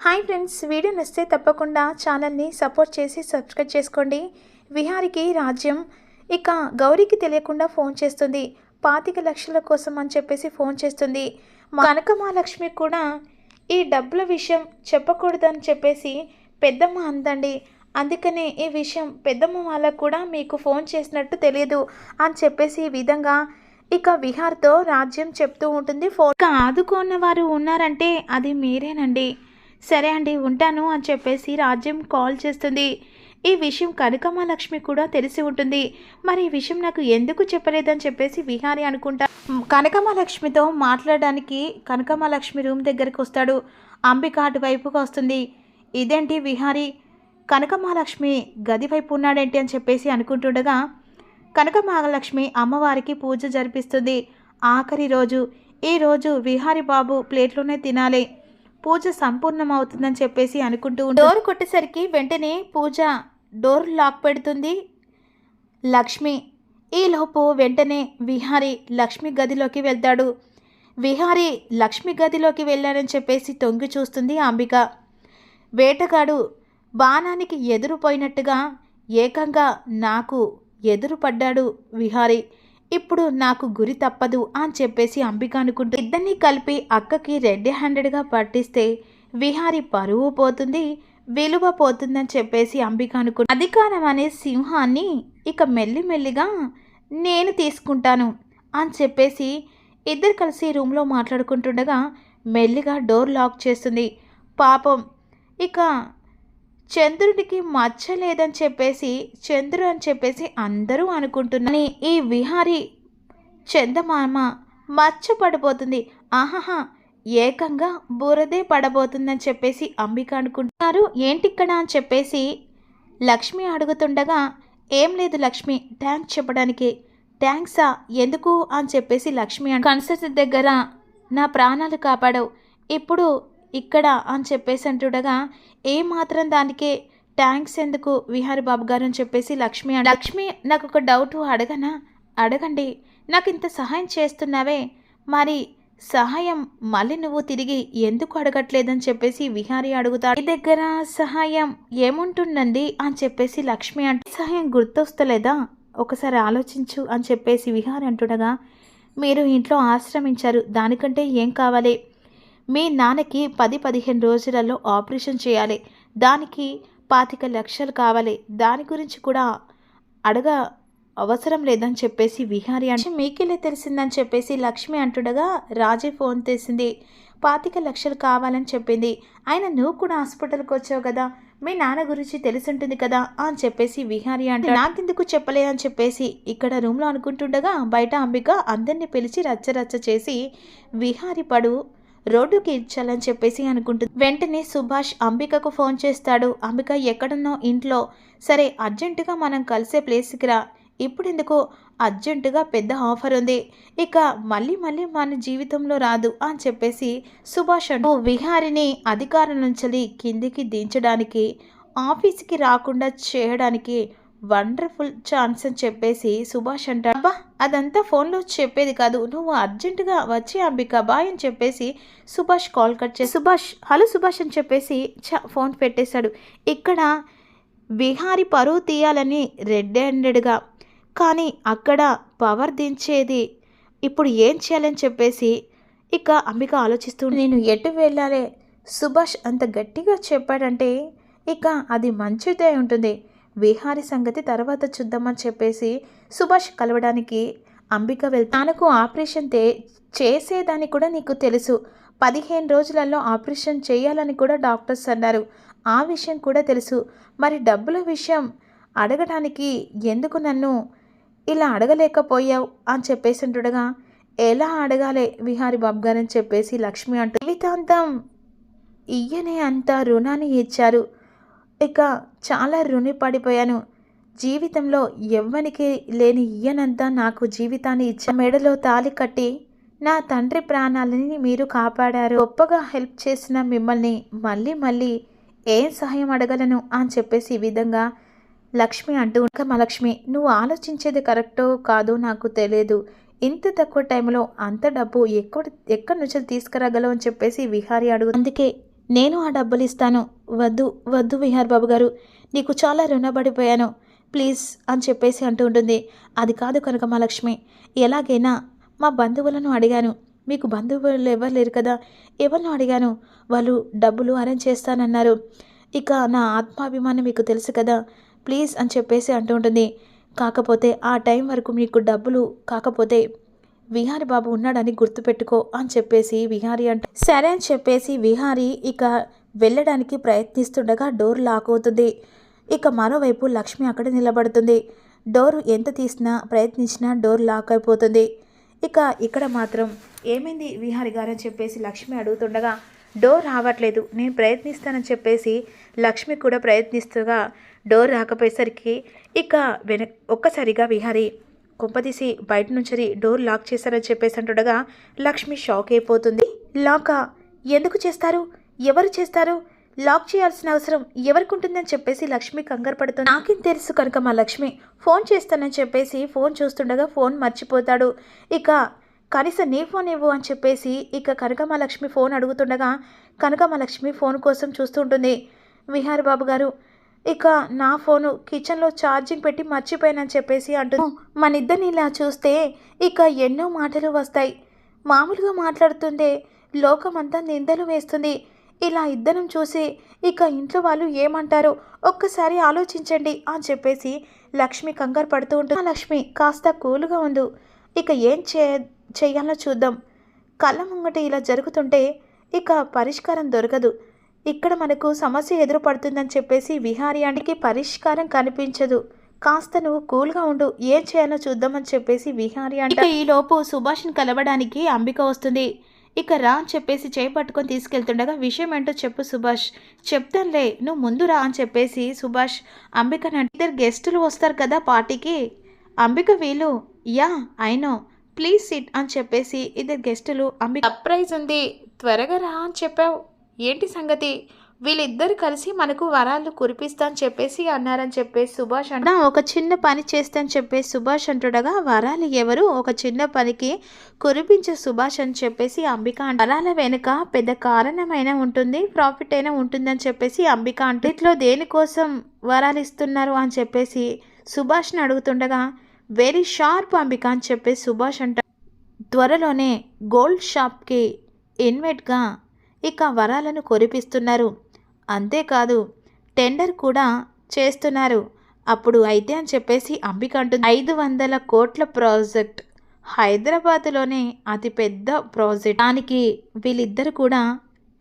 Hi friends, video నచ్చితే తప్పకుండా ఛానల్ని సపోర్ట్ చేసి సబ్స్క్రైబ్ చేసుకోండి. విహారికి రాజ్యం ఇక గౌరీకి తెలియకుండా ఫోన్ చేస్తుంది. 25 లక్షల కోసం అని చెప్పేసి ఫోన్ చేస్తుంది. కనకమహాలక్ష్మి కూడా ఈ డబ్బుల విషయం చెప్పకూడదని చెప్పేసి పెద్దమ్మ అందండి. అందుకనే ఈ విషయం పెద్దమ్మ వాళ్ళకు కూడా మీకు ఫోన్ చేసినట్టు తెలియదు అని చెప్పేసి ఈ విధంగా ఇక విహార్తో రాజ్యం చెప్తూ ఉంటుంది. ఫోన్ ఆదుకున్న వారు ఉన్నారంటే అది మీరేనండి. సరే అండి, ఉంటాను అని చెప్పేసి రాజ్యం కాల్ చేస్తుంది. ఈ విషయం కనకమహాలక్ష్మి కూడా తెలిసి ఉంటుంది. మరి ఈ విషయం నాకు ఎందుకు చెప్పలేదని చెప్పేసి విహారి అనుకుంటా కనకమహాలక్ష్మితో మాట్లాడడానికి కనకమహాలక్ష్మి రూమ్ దగ్గరికి వస్తాడు. అంబిక అటువైపుగా వస్తుంది. ఇదేంటి విహారి కనకమహాలక్ష్మి గది వైపు ఉన్నాడేంటి అని చెప్పేసి అనుకుంటుండగా కనకమహాలక్ష్మి అమ్మవారికి పూజ జరిపిస్తుంది. ఆఖరి రోజు ఈరోజు విహారి బాబు ప్లేట్లోనే తినాలి, పూజ సంపూర్ణమవుతుందని చెప్పేసి అనుకుంటూ డోర్ కొట్టేసరికి వెంటనే పూజ డోర్ లాక్ పెడుతుంది లక్ష్మి. ఈలోపు వెంటనే విహారి లక్ష్మి గదిలోకి వెళ్తాడు. విహారి లక్ష్మి గదిలోకి వెళ్ళారని చెప్పేసి తొంగి చూస్తుంది అంబిక. వేటగాడు బాణానికి ఎదురుపోయినట్టుగా ఏకంగా నాకు ఎదురు పడ్డాడు విహారి. ఇప్పుడు నాకు గురి తప్పదు అని చెప్పేసి అంబిక అనుకుంటూ ఇద్దరిని కలిపి అక్కకి రెడ్ హ్యాండెడ్గా పట్టిస్తే విహారి పరువు పోతుంది, విలువ పోతుందని చెప్పేసి అంబిక అనుకుంటూ అధికారం అనే సింహాన్ని ఇక మెల్లిమెల్లిగా నేను తీసుకుంటాను అని చెప్పేసి ఇద్దరు కలిసి రూమ్లో మాట్లాడుకుంటుండగా మెల్లిగా డోర్ లాక్ చేస్తుంది. పాపం ఇక చంద్రుడికి మచ్చ లేదని చెప్పేసి చంద్రుడు అని చెప్పేసి అందరూ అనుకుంటున్నారు. ఈ విహారి చందమామ మచ్చ పడిపోతుంది, ఆహాహా ఏకంగా బురదే పడబోతుందని చెప్పేసి అంబిక అనుకుంటున్నారు. ఏంటిక్కడ అని చెప్పేసి లక్ష్మి అడుగుతుండగా ఏం లేదు లక్ష్మి, థ్యాంక్స్ చెప్పడానికి. థ్యాంక్సా ఎందుకు అని చెప్పేసి లక్ష్మి కన్సర్ట్ దగ్గర నా ప్రాణాలు కాపాడవు, ఇప్పుడు ఇక్కడ అని చెప్పేసి అంటుండగా ఏమాత్రం దానికే థ్యాంక్స్ ఎందుకు విహారి బాబు గారు అని చెప్పేసి లక్ష్మి నాకు ఒక డౌట్ అడగనా? అడగండి. నాకు ఇంత సహాయం చేస్తున్నావే, మరి సహాయం మళ్ళీ నువ్వు తిరిగి ఎందుకు అడగట్లేదని చెప్పేసి విహారి అడుగుతాడు. ఈ దగ్గర సహాయం ఏముంటుందండి అని చెప్పేసి లక్ష్మి అంటే సహాయం గుర్తొస్తలేదా, ఒకసారి ఆలోచించు అని చెప్పేసి విహారి అంటుండగా మీరు ఇంట్లో ఆశ్రమించారు, దానికంటే ఏం కావాలి? మీ నాన్నకి 10-15 రోజులలో ఆపరేషన్ చేయాలి, దానికి 25 లక్షలు కావాలి, దాని గురించి కూడా అడగ అవసరం లేదని చెప్పేసి విహారి అంటే మీకెళ్ళే తెలిసిందని చెప్పేసి లక్ష్మి అంటుండగా రాజీ ఫోన్ చేసింది. 25 లక్షలు కావాలని చెప్పింది. ఆయన నువ్వు కూడా హాస్పిటల్కి వచ్చావు కదా, మీ నాన్న గురించి తెలిసింటుంది కదా అని చెప్పేసి విహారి అంటే నాకెందుకు చెప్పలే అని చెప్పేసి ఇక్కడ రూమ్లో అనుకుంటుండగా బయట అంబిక అందరినీ పిలిచి రచ్చరచ్చ చేసి విహారి పడు రోడ్డుకి ఇచ్చాలని చెప్పేసి అనుకుంటుంది. వెంటనే సుభాష్ అంబికకు ఫోన్ చేస్తాడు. అంబిక ఎక్కడున్నో ఇంట్లో, సరే అర్జెంటుగా మనం కలిసే ప్లేస్కి రా, ఇప్పుడు ఎందుకో అర్జెంటుగా పెద్ద ఆఫర్ ఉంది, ఇక మళ్ళీ మన జీవితంలో రాదు అని చెప్పేసి సుభాష్ అంటూ విహారిని అధికారం నుంచి కిందికి దించడానికి ఆఫీస్కి రాకుండా చేయడానికి వండర్ఫుల్ ఛాన్స్ అని చెప్పేసి సుభాష్ అంటాడు. అబ్బా అదంతా ఫోన్లో చెప్పేది కాదు, నువ్వు అర్జెంటుగా వచ్చి అంబిక బాయ్ అని చెప్పేసి సుభాష్ కాల్ కట్ చేసి సుభాష్ హలో సుభాష్ అని చెప్పేసి ఫోన్ పెట్టేశాడు. ఇక్కడ విహారి పరువు తీయాలని రెడ్ హ్యాండెడ్గా, కానీ అక్కడ పవర్ దించేది ఇప్పుడు ఏం చేయాలని చెప్పేసి ఇక అంబిక ఆలోచిస్తూ నేను ఎటు వెళ్ళాలి, సుభాష్ అంత గట్టిగా చెప్పాడంటే ఇక అది మంచిదే ఉంటుంది, విహారి సంగతి తర్వాత చూద్దామని చెప్పేసి సుభాష్ కలవడానికి అంబిక తనకు ఆపరేషన్ చేసేదని కూడా నీకు తెలుసు, 15 రోజులలో ఆపరేషన్ చేయాలని కూడా డాక్టర్స్ అన్నారు, ఆ విషయం కూడా తెలుసు, మరి డబ్బుల విషయం అడగడానికి ఎందుకు నన్ను ఇలా అడగలేకపోయావు అని చెప్పేసి అంటుండగా ఎలా అడగాలి విహారి బాబు గారు అని చెప్పేసి లక్ష్మి అంటూ జీవితాంతం ఇయ్యనే అంత రుణాన్ని ఇచ్చారు, ఇక చాలా రుణి పడిపోయాను, జీవితంలో ఎవ్వనికి లేని ఇయ్యనంతా నాకు జీవితాన్ని ఇచ్చా, మెడలో తాళి కట్టి నా తండ్రి ప్రాణాలని మీరు కాపాడారు, గొప్పగా హెల్ప్ చేసిన మిమ్మల్ని మళ్ళీ ఏం సహాయం అడగలను అని చెప్పేసి ఈ విధంగా లక్ష్మి అంటూ మహాలక్ష్మి నువ్వు ఆలోచించేది కరెక్టో కాదో నాకు తెలియదు, ఇంత తక్కువ టైంలో అంత డబ్బు ఎక్కడి నుంచి తీసుకురాగలవు అని చెప్పేసి విహారి అడుగు, అందుకే నేను ఆ డబ్బులు ఇస్తాను. వద్దు వద్దు విహార్ బాబు గారు, నీకు చాలా రుణపడిపోయాను, ప్లీజ్ అని చెప్పేసి అంటూ ఉంటుంది. అది కాదు కనకమహాలక్ష్మి, ఎలాగైనా మా బంధువులను అడిగాను, మీకు బంధువులు ఎవరు లేరు కదా, ఎవరినో అడిగాను, వాళ్ళు డబ్బులు అరేంజ్ చేస్తానన్నారు. ఇక నా ఆత్మాభిమానం మీకు తెలుసు కదా, ప్లీజ్ అని చెప్పేసి అంటూ ఉంటుంది. కాకపోతే ఆ టైం వరకు మీకు డబ్బులు కాకపోతే విహారి బాబు ఉన్నాడని గుర్తుపెట్టుకో అని చెప్పేసి విహారి అంట. సరే అని చెప్పేసి విహారి ఇక వెళ్ళడానికి ప్రయత్నిస్తుండగా డోర్ లాక్ అవుతుంది. ఇక మరోవైపు లక్ష్మి అక్కడ నిలబడుతుంది. డోరు ఎంత తీసినా ప్రయత్నించినా డోర్ లాక్ అయిపోతుంది. ఇక ఇక్కడ మాత్రం ఏమైంది విహారి గారు అని చెప్పేసి లక్ష్మి అడుగుతుండగా డోర్ రావట్లేదు, నేను ప్రయత్నిస్తానని చెప్పేసి లక్ష్మి కూడా ప్రయత్నిస్తుగా డోర్ రాకపోయేసరికి ఇక ఒక్కసారిగా విహారి కుంపదీసి బయట నుంచి డోర్ లాక్ చేశారని చెప్పేసి అంటుండగా లక్ష్మి షాక్ అయిపోతుంది. లాకా? ఎందుకు చేస్తారు? ఎవరు చేస్తారు? లాక్ చేయాల్సిన అవసరం ఎవరికి ఉంటుందని చెప్పేసి లక్ష్మి కంగారు పడుతుంది. నాకేం తెలుసు కనుక మా లక్ష్మి ఫోన్ చేస్తానని చెప్పేసి ఫోన్ చూస్తుండగా ఫోన్ మర్చిపోతాడు. ఇక కనీసం నీ ఫోన్ ఇవ్వు అని చెప్పేసి ఇక కనకమహాలక్ష్మి ఫోన్ అడుగుతుండగా కనకమహాలక్ష్మి ఫోన్ కోసం చూస్తూ ఉంటుంది. విహార్ బాబు గారు, ఇక నా ఫోను కిచెన్లో ఛార్జింగ్ పెట్టి మర్చిపోయానని చెప్పేసి అంటుంది. మన ఇద్దరిని ఇలా చూస్తే ఇక ఎన్నో మాటలు వస్తాయి. మామూలుగా మాట్లాడుతుందే లోకమంతా నిందలు వేస్తుంది. ఇలా ఇద్దరం చూసి ఇక ఇంట్లో వాళ్ళు ఏమంటారో ఒక్కసారి ఆలోచించండి అని చెప్పేసి లక్ష్మి కంగారు పడుతూ ఉంటుంది. లక్ష్మి కాస్త కూలుగా ఉండు, ఇక ఏం చెయ్యాలో చూద్దాం. కళ్ళ ముంగట ఇలా జరుగుతుంటే ఇక పరిష్కారం దొరకదు, ఇక్కడ మనకు సమస్య ఎదురుపడుతుందని చెప్పేసి విహారి ఆంటీకి పరిష్కారం కనిపించదు. కాస్త నువ్వు కూల్గా ఉండు, ఏం చేయాలో చూద్దామని చెప్పేసి విహారి అంటే ఈలోపు సుభాష్ని కలవడానికి అంబిక వస్తుంది. ఇక రా అని చెప్పేసి చేయి పట్టుకొని తీసుకెళ్తుండగా విషయం ఏంటో చెప్పు సుభాష్. చెప్తానులే, నువ్వు ముందు రా అని చెప్పేసి సుభాష్ అంబికని అంటే ఇద్దరు గెస్టులు వస్తారు కదా పార్టీకి. అంబిక వీళ్ళు యా ఐనో ప్లీజ్ సిట్ అని చెప్పేసి ఇద్దరు గెస్టులు అంబిక సర్ప్రైజ్ ఉంది త్వరగా రా అని చెప్పావు, ఏంటి సంగతి? వీళ్ళిద్దరు కలిసి మనకు వరాలు కురిపిస్తా అని చెప్పేసి అన్నారని చెప్పేసి సుభాష్ అంట. ఒక చిన్న పని చేస్తా అని చెప్పేసి సుభాష్ అంటుండగా వరాలు ఎవరు, ఒక చిన్న పనికి కురిపించే సుభాష్ అని చెప్పేసి అంబిక అంట. వరాల వెనుక పెద్ద కారణమైన ఉంటుంది, ప్రాఫిట్ అయినా ఉంటుందని చెప్పేసి అంబిక అంటే ఇట్లో దేనికోసం వరాలు ఇస్తున్నారు అని చెప్పేసి సుభాష్ని అడుగుతుండగా వెరీ షార్ప్ అంబిక అని చెప్పేసి సుభాష్ అంట. త్వరలోనే గోల్డ్ షాప్కి ఇన్వైట్గా ఇక వరాలను కురిపిస్తున్నారు, అంతేకాదు టెండర్ కూడా చేస్తున్నారు. అప్పుడు అయితే అని చెప్పేసి అంబిక అంటుంది. 500 కోట్ల ప్రాజెక్ట్, హైదరాబాద్లోనే అతిపెద్ద ప్రాజెక్ట్, దానికి వీళ్ళిద్దరు కూడా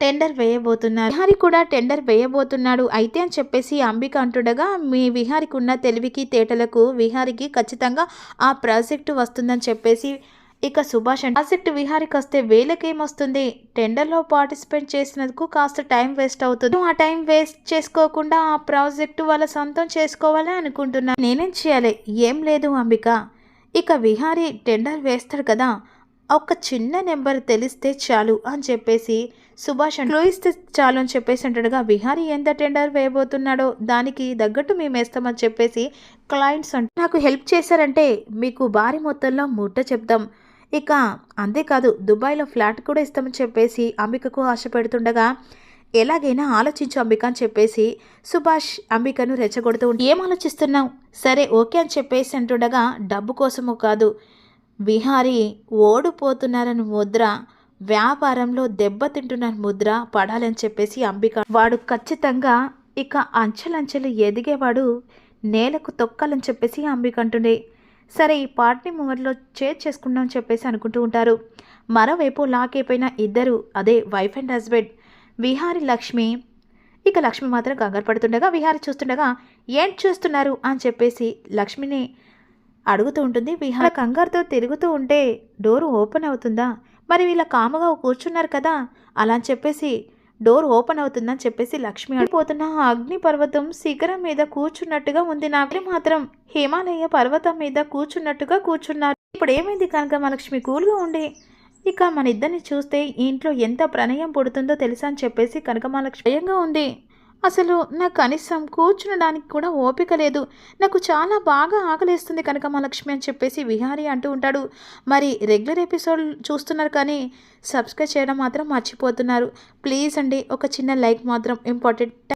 టెండర్ వేయబోతున్నారు. విహారి కూడా టెండర్ వేయబోతున్నాడు అయితే అని చెప్పేసి అంబిక అంటుండగా మీ విహారికి ఉన్న తెలివికి తేటలకు విహారికి ఖచ్చితంగా ఆ ప్రాజెక్టు వస్తుందని చెప్పేసి ఇక సుభాష్ అంటే ప్రాజెక్ట్ విహారికి వస్తే వేలకేమొస్తుంది, టెండర్లో పార్టిసిపేట్ చేసినందుకు కాస్త టైం వేస్ట్ అవుతుంది. ఆ టైం వేస్ట్ చేసుకోకుండా ఆ ప్రాజెక్టు వాళ్ళ సొంతం చేసుకోవాలని అనుకుంటున్నాను. నేనేం చేయాలి? ఏం లేదు అంబిక, ఇక విహారీ టెండర్ వేస్తాడు కదా, ఒక చిన్న నెంబర్ తెలిస్తే చాలు అని చెప్పేసి సుభాష్ అంటే ఇస్తే చాలు అని చెప్పేసి అంటాడుగా. విహారీ ఎంత టెండర్ వేయబోతున్నాడో దానికి తగ్గట్టు మేము వేస్తామని చెప్పేసి క్లయింట్స్ అంటే నాకు హెల్ప్ చేశారంటే మీకు భారీ మొత్తంలో ముట్ట చెప్తాం, ఇక అంతేకాదు దుబాయ్లో ఫ్లాట్ కూడా ఇస్తామని చెప్పేసి అంబికకు ఆశ పెడుతుండగా ఎలాగైనా ఆలోచించు అంబిక అని చెప్పేసి సుభాష్ అంబికను రెచ్చగొడుతూ ఏం ఆలోచిస్తున్నావు? సరే ఓకే అని చెప్పేసి అంటుండగా డబ్బు కోసము కాదు, విహారీ ఓడిపోతున్నారని ముద్ర, వ్యాపారంలో దెబ్బతింటున్న ముద్ర పడాలని చెప్పేసి అంబిక. వాడు ఖచ్చితంగా ఇక అంచెలంచెలు ఎదిగేవాడు, నేలకు తొక్కాలని చెప్పేసి అంబిక అంటుండే. సరే ఈ పార్టీ మూమెంట్లో చేసుకుందాం చెప్పేసి అనుకుంటూ ఉంటారు. మరోవైపు లాక్ అయిపోయిన ఇద్దరు, అదే wife and husband Vihari Lakshmi. ఇక లక్ష్మి మాత్రం కంగారు పడుతుండగా విహారి చూస్తుండగా ఏం చూస్తున్నారు అని చెప్పేసి లక్ష్మిని అడుగుతూ ఉంటుంది. విహార కంగారుతో తిరుగుతూ ఉంటే డోరు ఓపెన్ అవుతుందా, మరి వీళ్ళ కామగా కూర్చున్నారు కదా అలా అని చెప్పేసి డోర్ ఓపెన్ అవుతుందని చెప్పేసి లక్ష్మి అడిపోతున్న అగ్ని పర్వతం శిఖరం మీద కూర్చున్నట్టుగా ఉంది, నాకు మాత్రం హిమాలయ పర్వతం మీద కూర్చున్నట్టుగా కూర్చున్నారు. ఇప్పుడు ఏమైంది కనకమహాలక్ష్మి? కూల్గా ఉండి ఇక మన ఇద్దరిని చూస్తే ఈ ఇంట్లో ఎంత ప్రణయం పుడుతుందో తెలుసా అని చెప్పేసి కనకమహాలక్ష్మి భయంగా ఉంది. అసలు నాకు కనీసం కూర్చునడానికి కూడా ఓపిక లేదు. నాకు చాలా బాగా ఆకలేస్తుంది కనకమహాలక్ష్మి అని చెప్పేసి విహారీ అంటూ ఉంటాడు. మరి రెగ్యులర్ ఎపిసోడ్ చూస్తున్నారు కానీ సబ్స్క్రైబ్ చేయడం మాత్రం మర్చిపోతున్నారు. ప్లీజ్ అండి, ఒక చిన్న లైక్ మాత్రం ఇంపార్టెంట్.